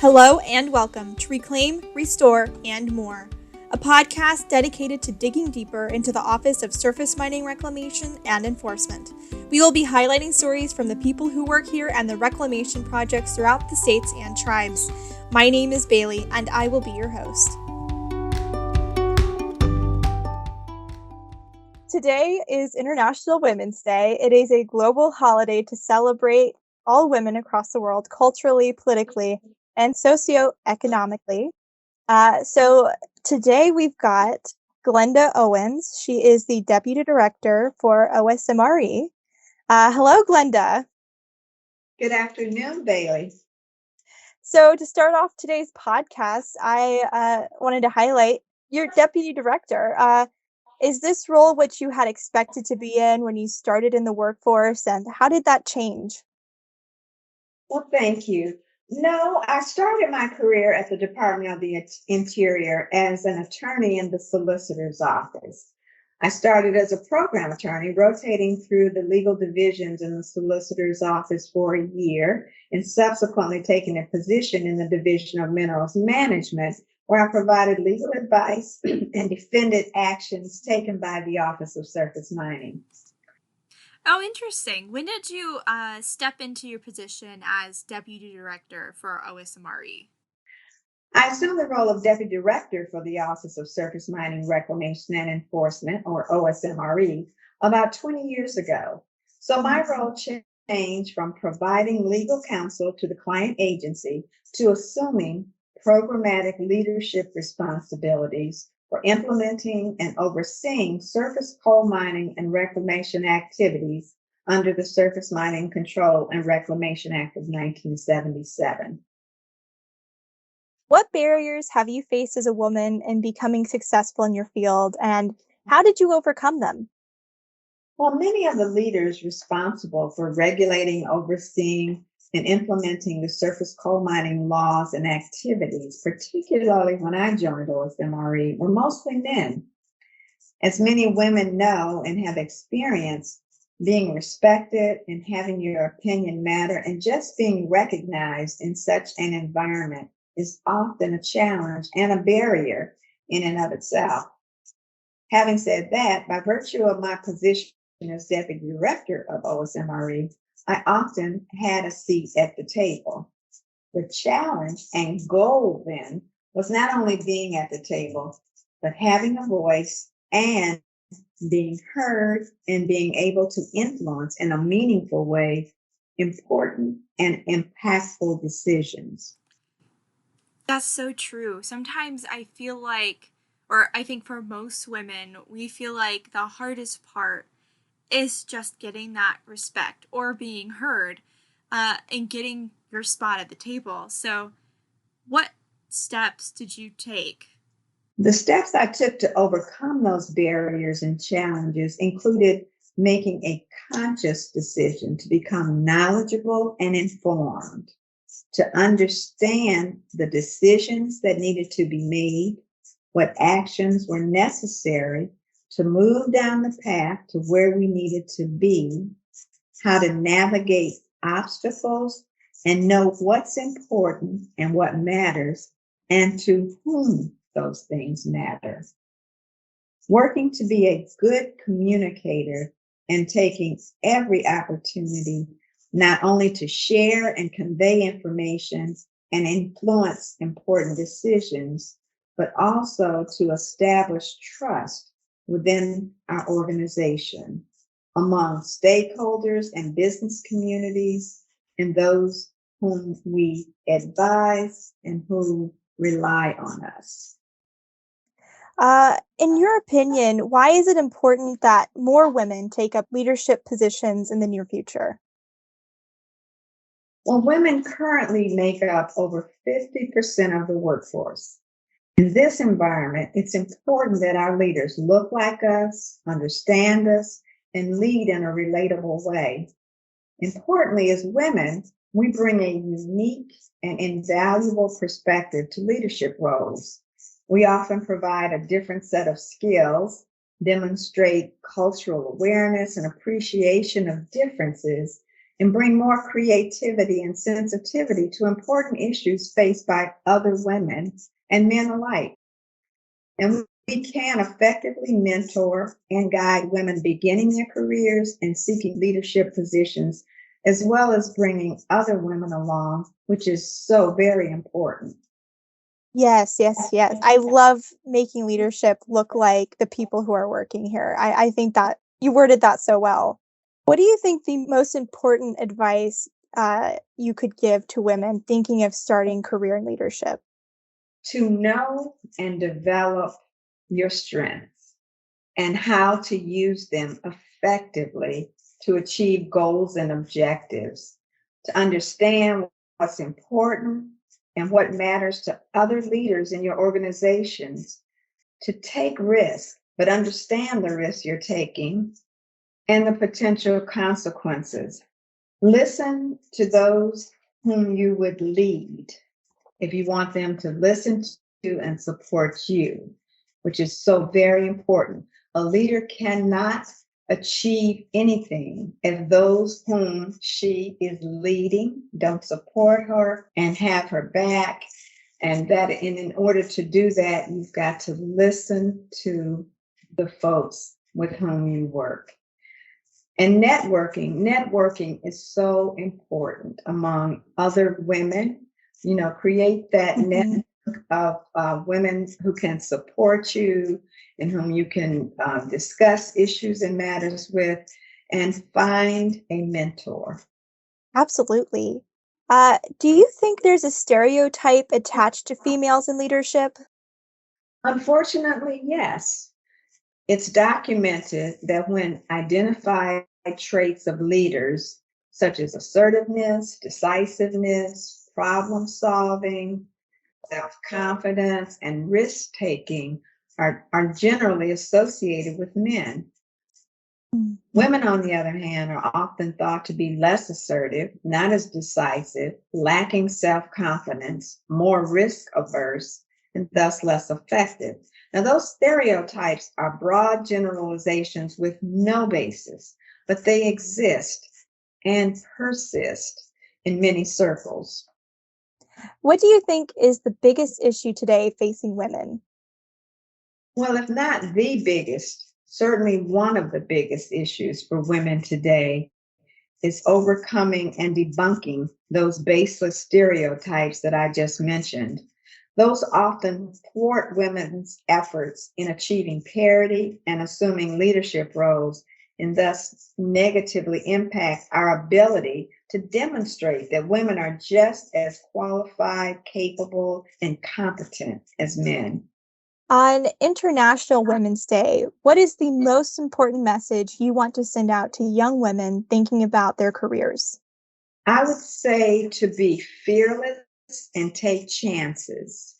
Hello and welcome to Reclaim, Restore, and More, a podcast dedicated to digging deeper into the Office of Surface Mining Reclamation and Enforcement. We will be highlighting stories from the people who work here and the reclamation projects throughout the states and tribes. My name is Bailey, and I will be your host. Today is International Women's Day. It is a global holiday to celebrate all women across the world, culturally, politically, and socioeconomically. So today we've got Glenda Owens. She is the Deputy Director for OSMRE. Hello, Glenda. Good afternoon, Bailey. So to start off today's podcast, I wanted to highlight your Deputy Director. Is this role what you had expected to be in when you started in the workforce, and how did that change? Well, thank you. No, I started my career at the Department of the Interior as an attorney in the solicitor's office. I started as a program attorney, rotating through the legal divisions in the solicitor's office for a year, and subsequently taking a position in the Division of Minerals Management, where I provided legal advice and defended actions taken by the Office of Surface Mining. Oh, interesting. When did you step into your position as Deputy Director for OSMRE? I assumed the role of Deputy Director for the Office of Surface Mining, Reclamation, and Enforcement, or OSMRE, about 20 years ago. So my role changed from providing legal counsel to the client agency to assuming programmatic leadership responsibilities for implementing and overseeing surface coal mining and reclamation activities under the Surface Mining Control and Reclamation Act of 1977. What barriers have you faced as a woman in becoming successful in your field, and how did you overcome them? Well, many of the leaders responsible for regulating, overseeing, and implementing the surface coal mining laws and activities, particularly when I joined OSMRE, were mostly men. As many women know and have experienced, being respected and having your opinion matter and just being recognized in such an environment is often a challenge and a barrier in and of itself. Having said that, by virtue of my position as Deputy Director of OSMRE, I often had a seat at the table. The challenge and goal then was not only being at the table, but having a voice and being heard and being able to influence in a meaningful way important and impactful decisions. That's so true. Sometimes I feel like, or I think for most women, we feel like the hardest part is just getting that respect or being heard and getting your spot at the table. So what steps did you take? The steps I took to overcome those barriers and challenges included making a conscious decision to become knowledgeable and informed, to understand the decisions that needed to be made, what actions were necessary to move down the path to where we needed to be, how to navigate obstacles and know what's important and what matters, and to whom those things matter. Working to be a good communicator and taking every opportunity not only to share and convey information and influence important decisions, but also to establish trust within our organization, among stakeholders and business communities, and those whom we advise and who rely on us. In your opinion, why is it important that more women take up leadership positions in the near future? Well, women currently make up over 50% of the workforce. In this environment, it's important that our leaders look like us, understand us, and lead in a relatable way. Importantly, as women, we bring a unique and invaluable perspective to leadership roles. We often provide a different set of skills, demonstrate cultural awareness and appreciation of differences, and bring more creativity and sensitivity to important issues faced by other women and men alike. And we can effectively mentor and guide women beginning their careers and seeking leadership positions, as well as bringing other women along, which is so very important. Yes, yes, yes. I love making leadership look like the people who are working here. I think that you worded that so well. What do you think the most important advice you could give to women thinking of starting career in leadership? To know and develop your strengths and how to use them effectively to achieve goals and objectives, to understand what's important and what matters to other leaders in your organizations, to take risks, but understand the risks you're taking and the potential consequences. Listen to those whom you would lead if you want them to listen to and support you, which is so very important. A leader cannot achieve anything if those whom she is leading don't support her and have her back. And in order to do that, you've got to listen to the folks with whom you work. And networking is so important among other women. Create that network of women who can support you and whom you can discuss issues and matters with, and find a mentor. Absolutely. Do you think there's a stereotype attached to females in leadership? Unfortunately, yes. It's documented that when identified traits of leaders, such as assertiveness, decisiveness, problem solving, self-confidence, and risk-taking, are generally associated with men. Women, on the other hand, are often thought to be less assertive, not as decisive, lacking self-confidence, more risk-averse, and thus less effective. Now, those stereotypes are broad generalizations with no basis, but they exist and persist in many circles. What do you think is the biggest issue today facing women? Well, if not the biggest, certainly one of the biggest issues for women today is overcoming and debunking those baseless stereotypes that I just mentioned. Those often thwart women's efforts in achieving parity and assuming leadership roles, and thus negatively impact our ability to demonstrate that women are just as qualified, capable, and competent as men. On International Women's Day, what is the most important message you want to send out to young women thinking about their careers? I would say to be fearless and take chances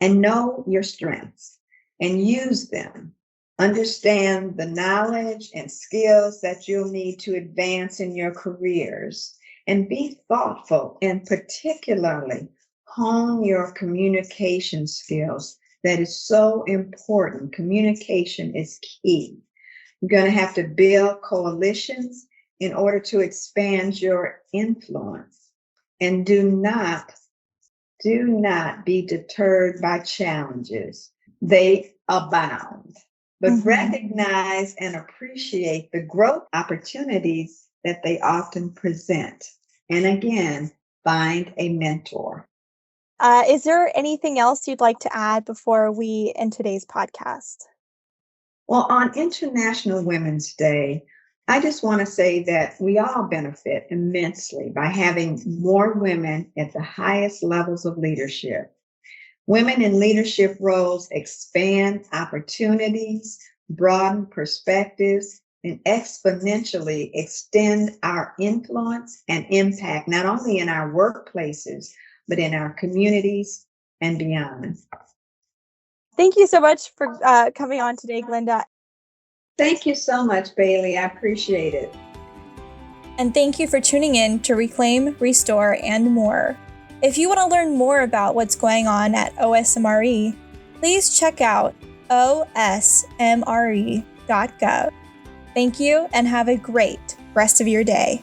and know your strengths and use them. Understand the knowledge and skills that you'll need to advance in your careers, and be thoughtful and particularly hone your communication skills. That is so important. Communication is key. You're going to have to build coalitions in order to expand your influence. And do not be deterred by challenges. They abound. But recognize and appreciate the growth opportunities that they often present. And again, find a mentor. Is there anything else you'd like to add before we end today's podcast? Well, on International Women's Day, I just want to say that we all benefit immensely by having more women at the highest levels of leadership. Women in leadership roles expand opportunities, broaden perspectives, and exponentially extend our influence and impact, not only in our workplaces, but in our communities and beyond. Thank you so much for coming on today, Glenda. Thank you so much, Bailey. I appreciate it. And thank you for tuning in to Reclaim, Restore, and More. If you want to learn more about what's going on at OSMRE, please check out osmre.gov. Thank you and have a great rest of your day.